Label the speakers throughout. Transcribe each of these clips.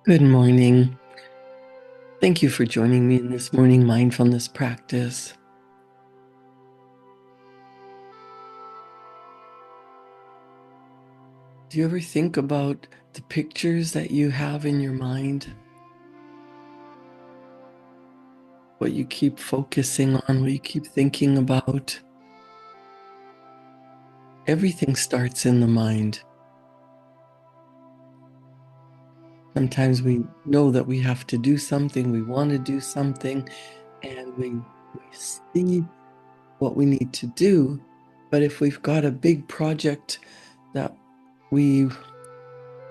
Speaker 1: Good morning. Thank you for joining me in this morning mindfulness practice. Do you ever think about the pictures that you have in your mind? What you keep focusing on, what you keep thinking about? Everything starts in the mind. Sometimes we know that we have to do something, we want to do something, and we see what we need to do. But if we've got a big project that we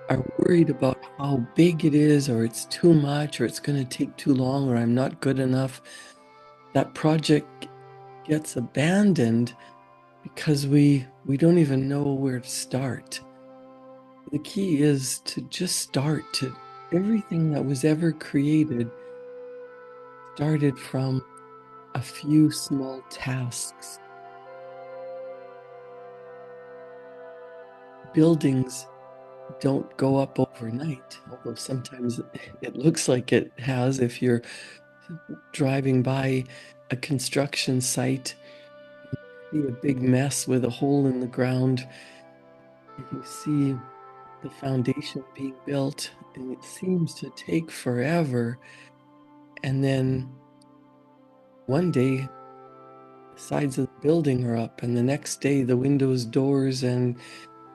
Speaker 1: are worried about how big it is, or it's too much, or it's going to take too long, or I'm not good enough, that project gets abandoned because we don't even know where to start. The key is to just start. To everything that was ever created started from a few small tasks. Buildings don't go up overnight, although sometimes it looks like it has. If you're driving by a construction site, you see a big mess with a hole in the ground, and you see the foundation being built, and it seems to take forever. And then one day, the sides of the building are up, and the next day, the windows, doors, and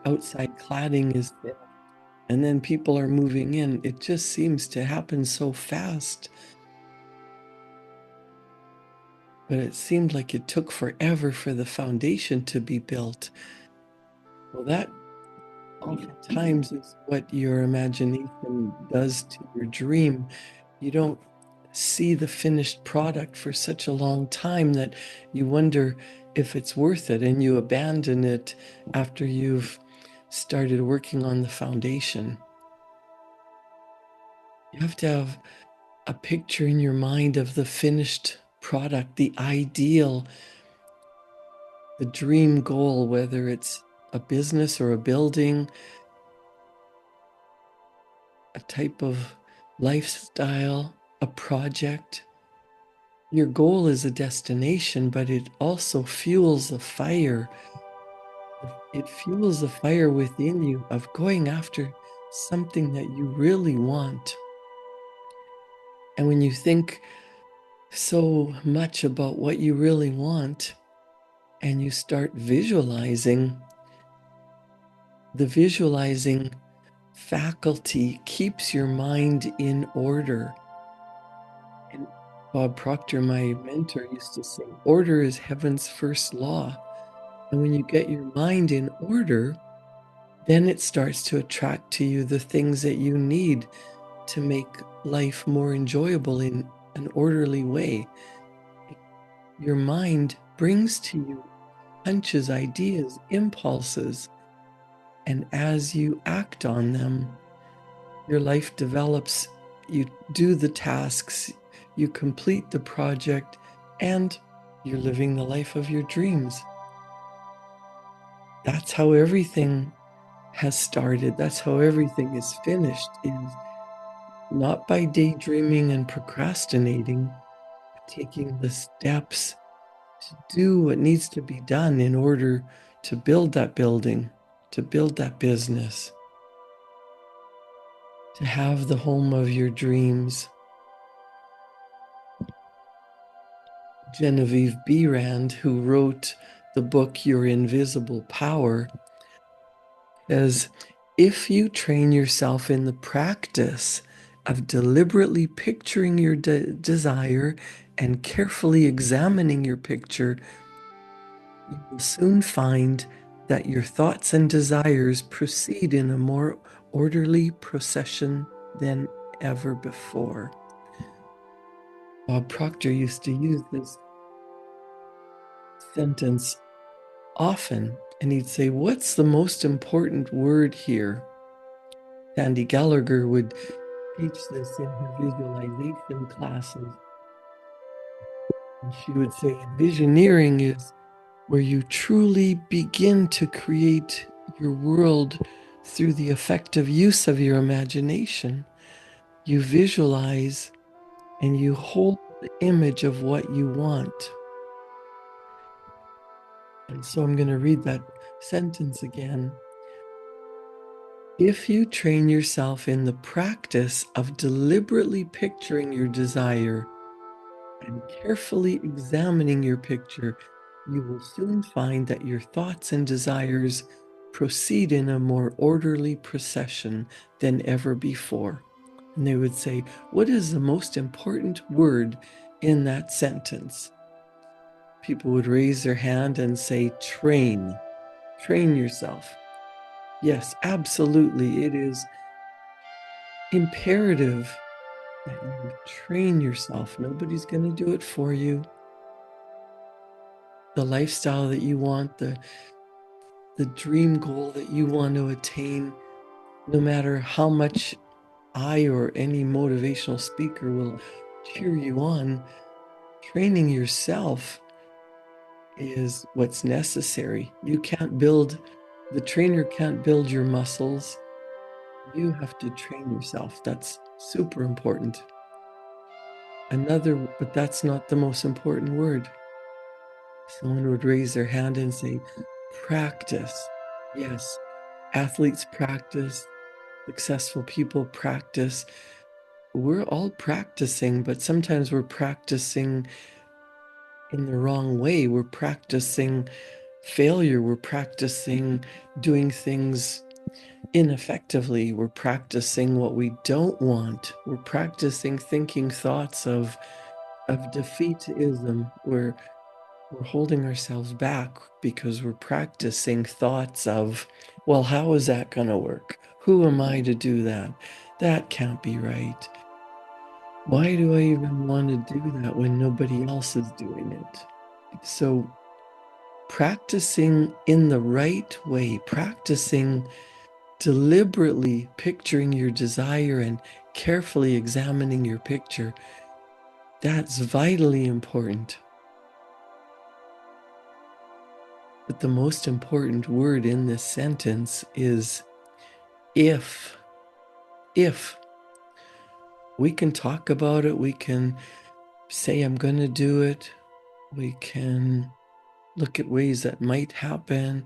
Speaker 1: outside cladding is there. And then people are moving in. It just seems to happen so fast. But it seemed like it took forever for the foundation to be built. Well, that oftentimes is what your imagination does to your dream. You don't see the finished product for such a long time that you wonder if it's worth it, and you abandon it after you've started working on the foundation. You have to have a picture in your mind of the finished product, the ideal, the dream goal, whether it's a business or a building, a type of lifestyle, a project. Your goal is a destination, but it also fuels a fire. It fuels a fire within you of going after something that you really want. And when you think so much about what you really want and you start visualizing, the visualizing faculty keeps your mind in order. And Bob Proctor, my mentor, used to say, order is heaven's first law. And when you get your mind in order, then it starts to attract to you the things that you need to make life more enjoyable in an orderly way. Your mind brings to you hunches, ideas, impulses, and as you act on them, your life develops. You do the tasks, you complete the project, and you're living the life of your dreams. That's how everything has started. That's how everything is finished, is not by daydreaming and procrastinating, but taking the steps to do what needs to be done in order to build that building, to build that business, to have the home of your dreams. Genevieve Behrend, who wrote the book Your Invisible Power, says, if you train yourself in the practice of deliberately picturing your desire and carefully examining your picture, you will soon find that your thoughts and desires proceed in a more orderly procession than ever before. Bob Proctor used to use this sentence often, and he'd say, what's the most important word here? Sandy Gallagher would teach this in her visualization classes. And she would say, visioneering is where you truly begin to create your world through the effective use of your imagination. you visualize and you hold the image of what you want. And so I'm going to read that sentence again. If you train yourself in the practice of deliberately picturing your desire and carefully examining your picture, you will soon find that your thoughts and desires proceed in a more orderly procession than ever before. And they would say, what is the most important word in that sentence? People would raise their hand and say, train. Train yourself. Yes, absolutely. It is imperative that you train yourself. Nobody's going to do it for you. The lifestyle that you want, the dream goal that you want to attain, no matter how much I or any motivational speaker will cheer you on, training yourself is what's necessary. You can't build, the trainer can't build your muscles. You have to train yourself. That's super important. But that's not the most important word. Someone would raise their hand and say, practice. Yes, athletes practice, successful people practice. We're all practicing, but sometimes we're practicing in the wrong way. We're practicing failure. We're practicing doing things ineffectively. We're practicing what we don't want. We're practicing thinking thoughts of defeatism. We're holding ourselves back because we're practicing thoughts of, well, how is that going to work? Who am I to do that? That can't be right. Why do I even want to do that when nobody else is doing it? So practicing in the right way, practicing deliberately picturing your desire and carefully examining your picture, that's vitally important. But the most important word in this sentence is if. If. We can talk about it. We can say, I'm going to do it. We can look at ways that might happen.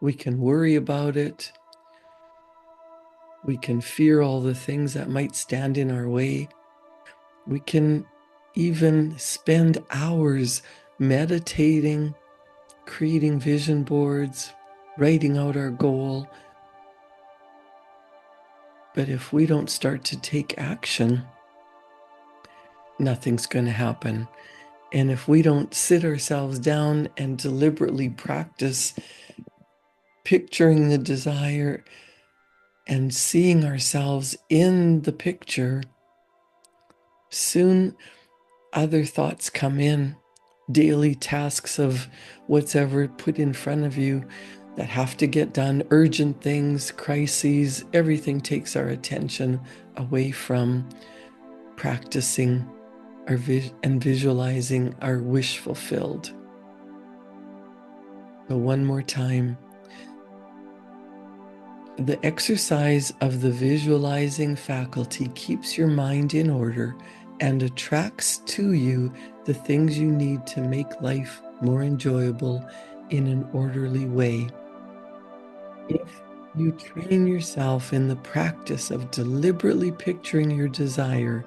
Speaker 1: We can worry about it. We can fear all the things that might stand in our way. We can even spend hours meditating, creating vision boards, writing out our goal. But if we don't start to take action, nothing's going to happen. And if we don't sit ourselves down and deliberately practice picturing the desire and seeing ourselves in the picture, soon other thoughts come in, daily tasks of what's ever put in front of you that have to get done, urgent things, crises, everything takes our attention away from practicing and visualizing our wish fulfilled. So one more time. The exercise of the visualizing faculty keeps your mind in order and attracts to you the things you need to make life more enjoyable in an orderly way. If you train yourself in the practice of deliberately picturing your desire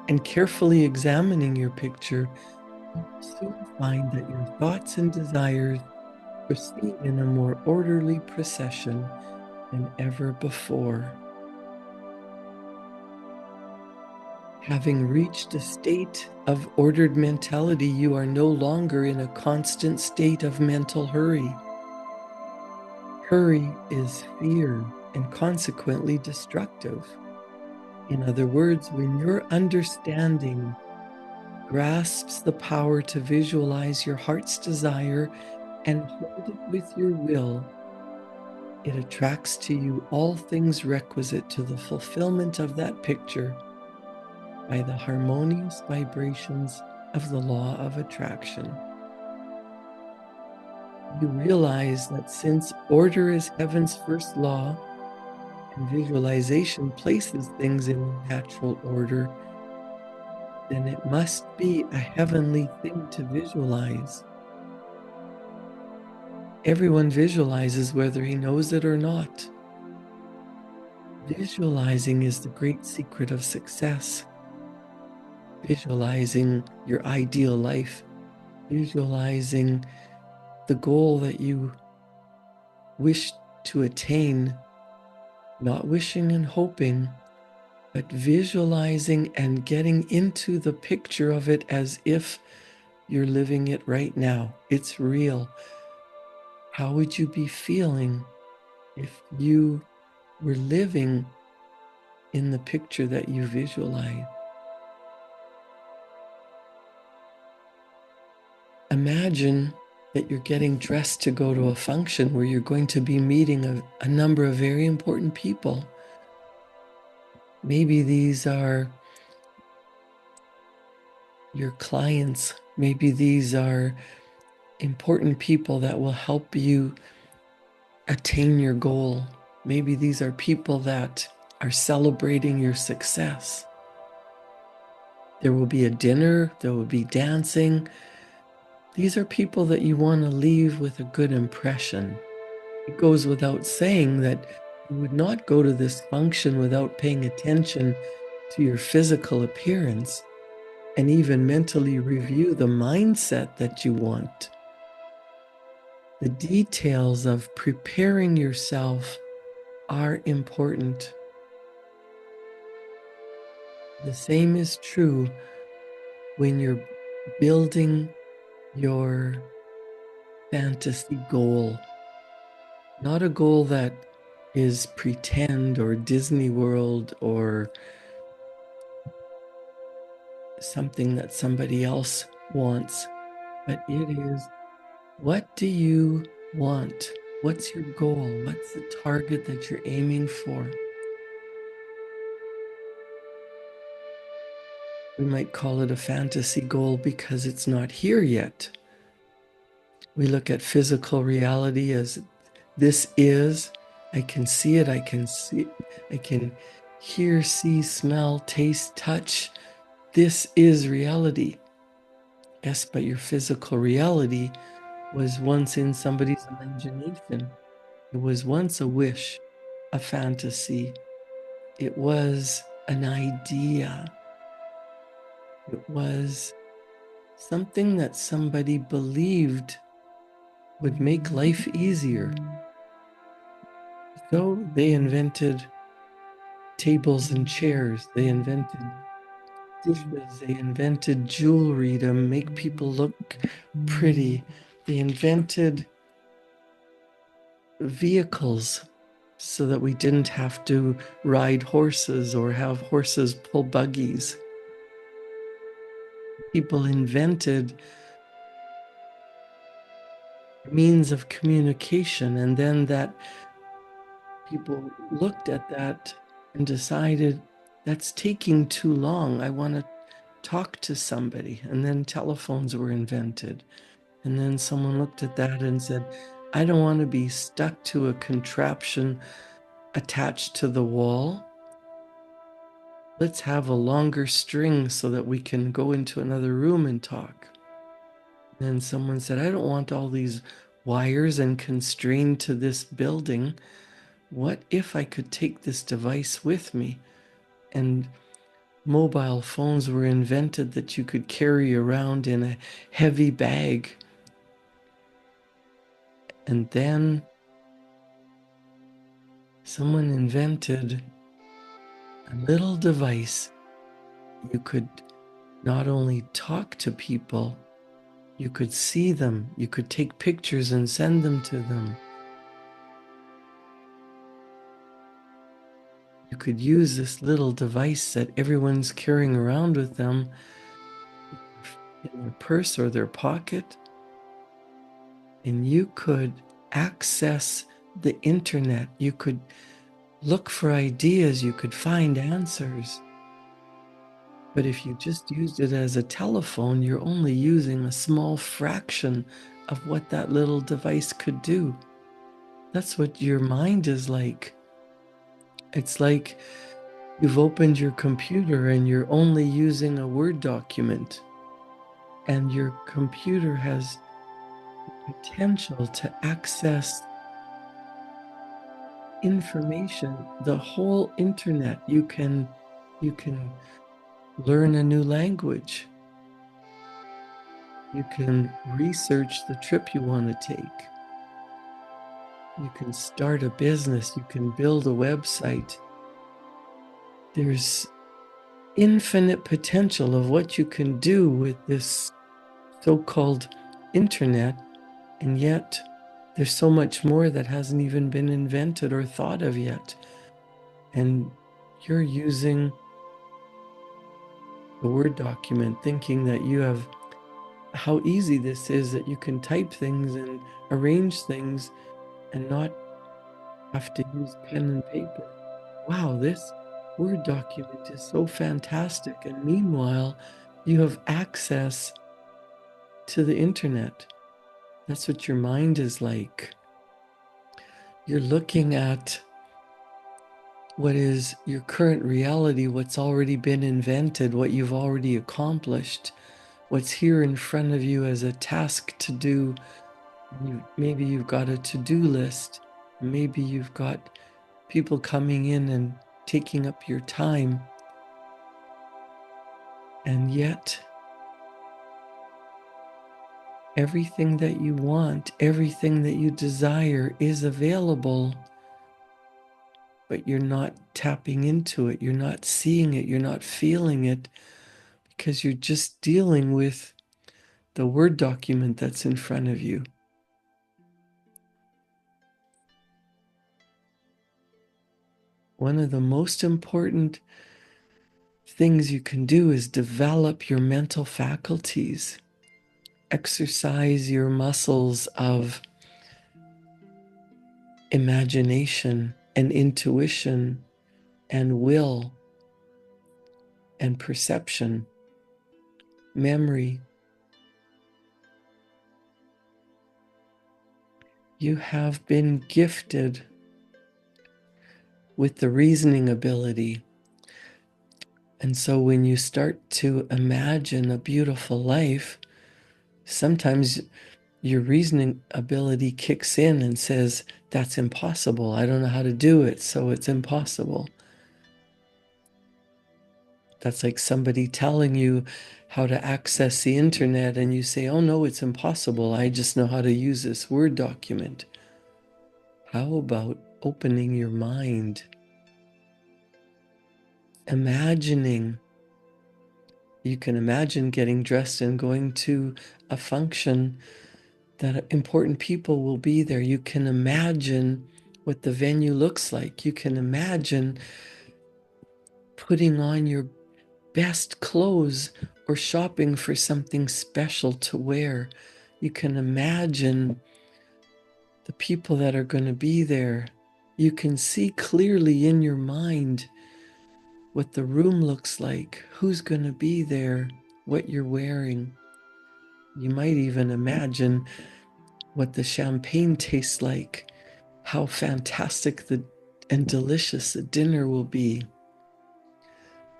Speaker 1: and carefully examining your picture, you will soon find that your thoughts and desires proceed in a more orderly procession than ever before. Having reached a state of ordered mentality, you are no longer in a constant state of mental hurry. Hurry is fear and consequently destructive. In other words, when your understanding grasps the power to visualize your heart's desire and hold it with your will, it attracts to you all things requisite to the fulfillment of that picture by the harmonious vibrations of the law of attraction. You realize that since order is heaven's first law visualization places things in natural order, then it must be a heavenly thing to visualize. Everyone visualizes whether he knows it or not. Visualizing is the great secret of success. Visualizing your ideal life, visualizing the goal that you wish to attain, not wishing and hoping, but visualizing and getting into the picture of it as if you're living it right now. It's real. How would you be feeling if you were living in the picture that you visualize? Imagine that you're getting dressed to go to a function where you're going to be meeting a number of very important people. Maybe these are your clients. Maybe these are important people that will help you attain your goal. Maybe these are people that are celebrating your success. There will be a dinner, there will be dancing. These are people that you want to leave with a good impression. It goes without saying that you would not go to this function without paying attention to your physical appearance and even mentally review the mindset that you want. The details of preparing yourself are important. The same is true when you're building your fantasy goal. Not a goal that is pretend or Disney World or something that somebody else wants, but it is, what do you want? What's your goal? What's the target that you're aiming for? We might call it a fantasy goal because it's not here yet. We look at physical reality as this is, I can see it, I can hear, see, smell, taste, touch. This is reality. Yes, but your physical reality was once in somebody's imagination. It was once a wish, a fantasy. It was an idea. It was something that somebody believed would make life easier. So they invented tables and chairs. They invented dishes. They invented jewelry to make people look pretty. They invented vehicles so that we didn't have to ride horses or have horses pull buggies. People invented means of communication, and then that people looked at that and decided that's taking too long. I want to talk to somebody. And then telephones were invented. And then someone looked at that and said, I don't want to be stuck to a contraption attached to the wall. Let's have a longer string so that we can go into another room and talk. Then someone said, I don't want all these wires and constrained to this building. What if I could take this device with me? And mobile phones were invented that you could carry around in a heavy bag. And then someone invented a little device. You could not only talk to people, you could see them, you could take pictures and send them to them. You could use this little device that everyone's carrying around with them in their purse or their pocket, and you could access the internet. You could look for ideas, you could find answers. But if you just used it as a telephone, you're only using a small fraction of what that little device could do. That's what your mind is like. It's like you've opened your computer and you're only using a Word document, and your computer has potential to access information, the whole internet. You can learn a new language. You can research the trip you want to take. You can start a business. You can build a website. There's infinite potential of what you can do with this so-called internet, and yet there's so much more that hasn't even been invented or thought of yet. And you're using the Word document thinking that you have how easy this is, that you can type things and arrange things and not have to use pen and paper. Wow, this Word document is so fantastic. And meanwhile, you have access to the internet. That's what your mind is like. You're looking at what is your current reality, what's already been invented, what you've already accomplished, what's here in front of you as a task to do. Maybe you've got a to-do list. Maybe you've got people coming in and taking up your time. And yet, everything that you want, everything that you desire is available, but you're not tapping into it. You're not seeing it. You're not feeling it because you're just dealing with the Word document that's in front of you. One of the most important things you can do is develop your mental faculties, exercise your muscles of imagination and intuition and will and perception, memory. You have been gifted with the reasoning ability. And so when you start to imagine a beautiful life, sometimes your reasoning ability kicks in and says, that's impossible. I don't know how to do it, so it's impossible. That's like somebody telling you how to access the internet, and you say, oh no, it's impossible. I just know how to use this Word document. How about opening your mind, imagining? You can imagine getting dressed and going to a function that important people will be there. You can imagine what the venue looks like. You can imagine putting on your best clothes or shopping for something special to wear. You can imagine the people that are going to be there. You can see clearly in your mind what the room looks like, who's going to be there, what you're wearing. You might even imagine what the champagne tastes like, how fantastic and delicious the dinner will be.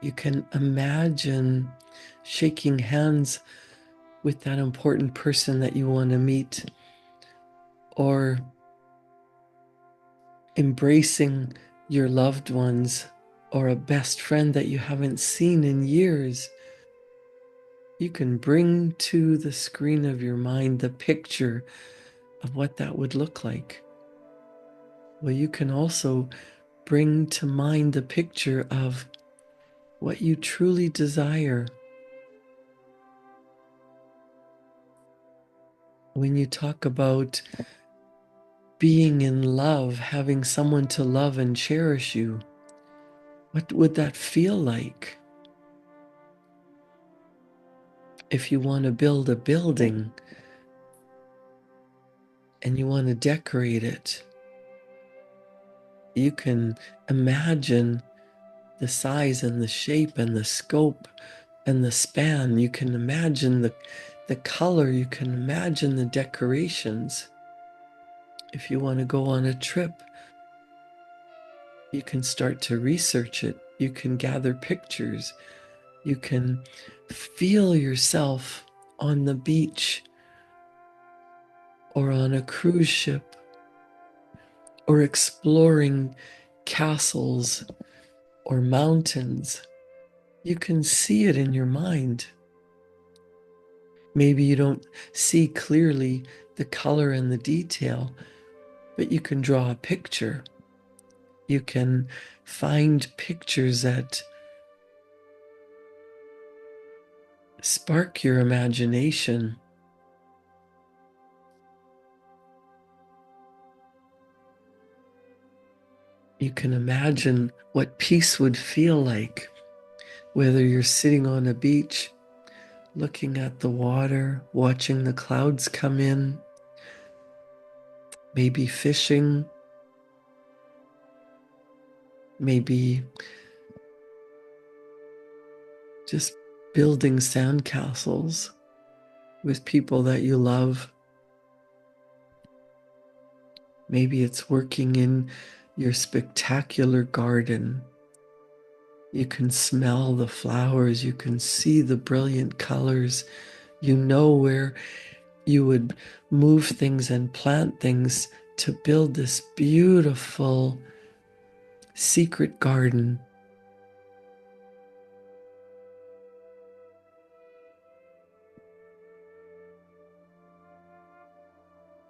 Speaker 1: You can imagine shaking hands with that important person that you want to meet, or embracing your loved ones, or a best friend that you haven't seen in years. You can bring to the screen of your mind the picture of what that would look like. Well, you can also bring to mind the picture of what you truly desire. When you talk about being in love, having someone to love and cherish you, what would that feel like? If you want to build a building and you want to decorate it, you can imagine the size and the shape and the scope and the span. You can imagine the color. You can imagine the decorations. If you want to go on a trip, You can start to research it. You can gather pictures. You can feel yourself on the beach or on a cruise ship or exploring castles or mountains. You can see it in your mind. Maybe you don't see clearly the color and the detail, but you can draw a picture. You can find pictures that spark your imagination. You can imagine what peace would feel like, whether you're sitting on a beach, looking at the water, watching the clouds come in, maybe fishing, maybe just building sandcastles with people that you love. Maybe it's working in your spectacular garden. You can smell the flowers, you can see the brilliant colors, you know where you would move things and plant things to build this beautiful secret garden.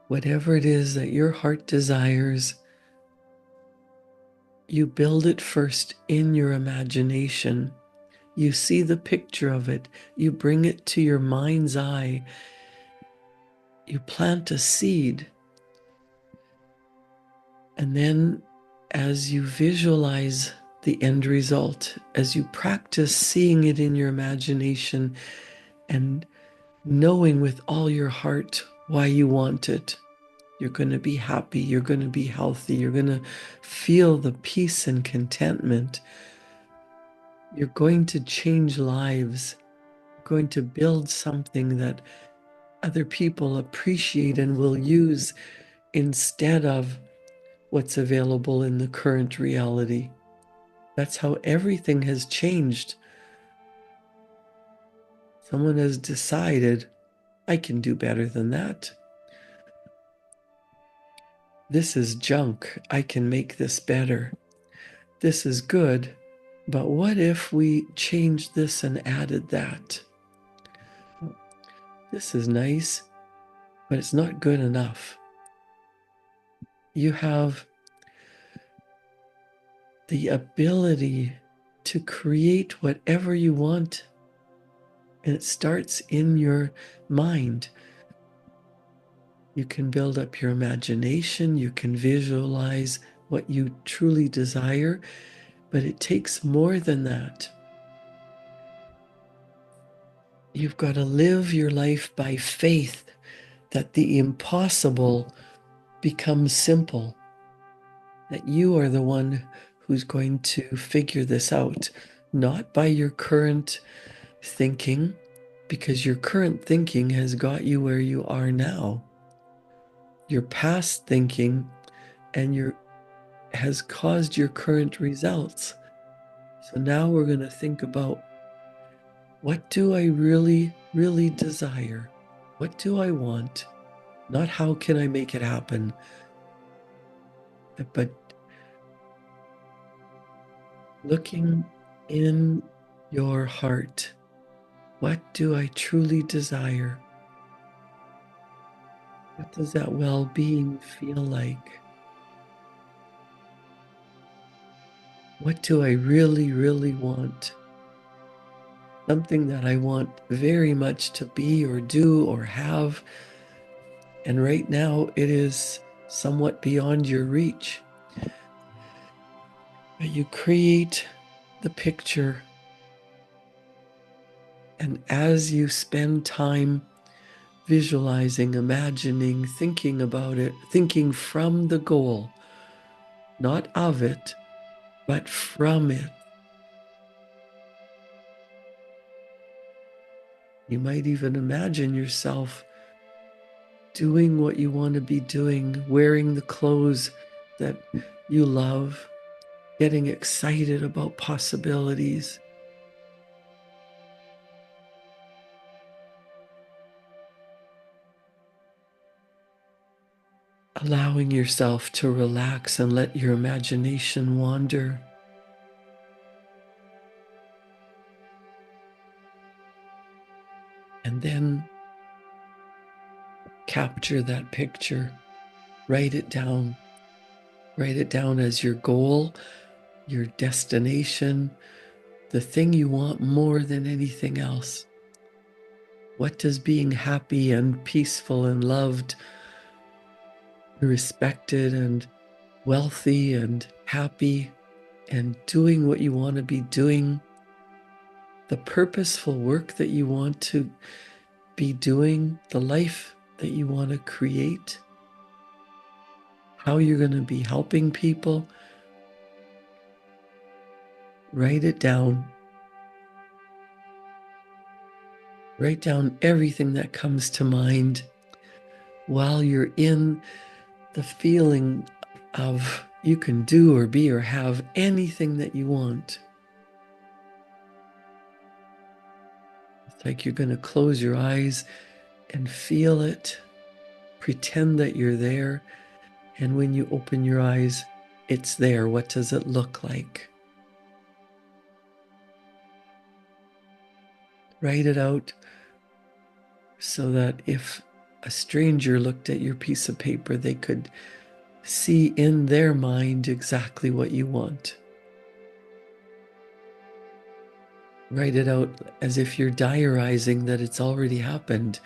Speaker 1: Whatever it is that your heart desires, you build it first in your imagination. You see the picture of it. You bring it to your mind's eye. You plant a seed. And then, as you visualize the end result, as you practice seeing it in your imagination and knowing with all your heart why you want it, you're going to be happy, you're going to be healthy, you're going to feel the peace and contentment. You're going to change lives. You're going to build something that other people appreciate and will use instead of what's available in the current reality. That's how everything has changed. Someone has decided, I can do better than that. This is junk. I can make this better. This is good, but what if we changed this and added that? This is nice, but it's not good enough. You have the ability to create whatever you want, and it starts in your mind. You can build up your imagination, you can visualize what you truly desire, but it takes more than that. You've got to live your life by faith that the impossible becomes simple, that you are the one who's going to figure this out, not by your current thinking, because your current thinking has got you where you are now. Your past thinking and your has caused your current results. So now we're going to think about, what do I really, really desire? What do I want? Not how can I make it happen, but looking in your heart. What do I truly desire? What does that well-being feel like? What do I really, really want? Something that I want very much to be or do or have. And right now it is somewhat beyond your reach. But you create the picture. And as you spend time visualizing, imagining, thinking about it, thinking from the goal, not of it, but from it. You might even imagine yourself doing what you want to be doing, wearing the clothes that you love, getting excited about possibilities, allowing yourself to relax and let your imagination wander. And then capture that picture, write it down. Write it down as your goal, your destination, the thing you want more than anything else. What does being happy and peaceful and loved, respected and wealthy and happy and doing what you want to be doing, the purposeful work that you want to be doing, the life that you want to create, how you're going to be helping people, write it down. Write down everything that comes to mind while you're in the feeling of you can do or be or have anything that you want. It's like you're going to close your eyes and feel it, pretend that you're there. And when you open your eyes, it's there. What does it look like? Write it out so that if a stranger looked at your piece of paper, they could see in their mind exactly what you want. Write it out as if you're diarizing that it's already happened.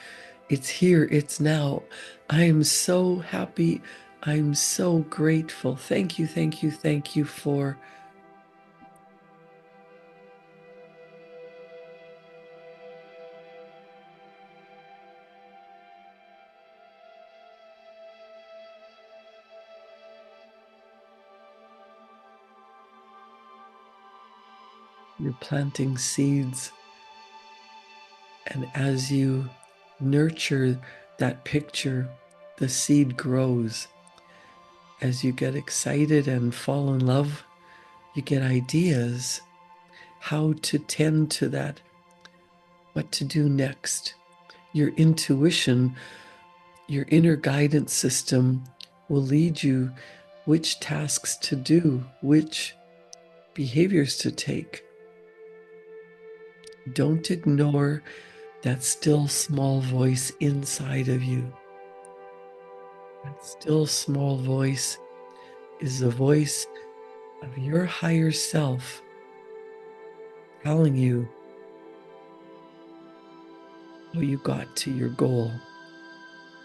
Speaker 1: It's here, it's now. I am so happy. I'm so grateful. Thank you, thank you, thank you for. You're planting seeds. And as you nurture that picture, the seed grows. As you get excited and fall in love, you get ideas how to tend to that, what to do next. Your intuition, your inner guidance system will lead you which tasks to do, which behaviors to take. Don't ignore that still small voice inside of you. That still small voice is the voice of your higher self telling you how you got to your goal,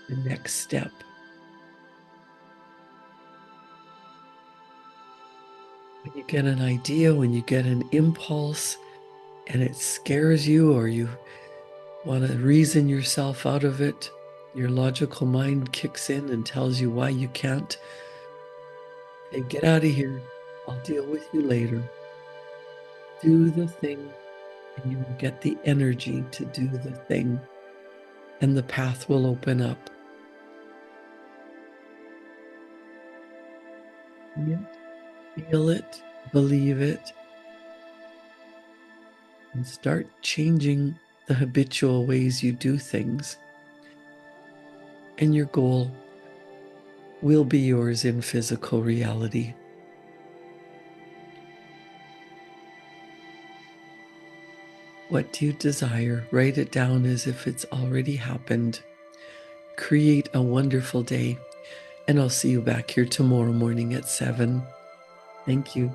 Speaker 1: the next step. When you get an idea, when you get an impulse and it scares you or you want to reason yourself out of it, your logical mind kicks in and tells you why you can't. Hey, get out of here. I'll deal with you later. Do the thing, and you will get the energy to do the thing, and the path will open up. Feel it, believe it, and start changing the habitual ways you do things. And your goal will be yours in physical reality. What do you desire? Write it down as if it's already happened. Create a wonderful day. And I'll see you back here tomorrow morning at 7. Thank you.